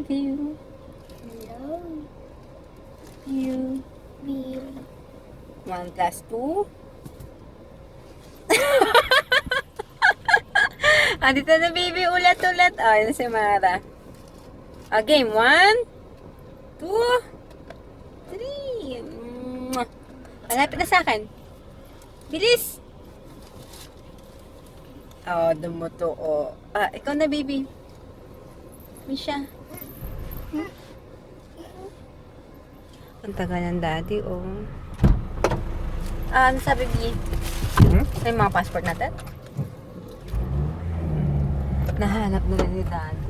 you. Hello. You. Bill. 1 plus 2. Dito na baby, ulat-ulat. Yun si Mara. Game, 1, 2, 3. Malapit na sa akin. Bilis! Dumuto. Ikaw na baby. Misha. Ang tagal ng daddy, ano sabi, B? Ay, mga passport natin? Nahanap na rin ni daddy.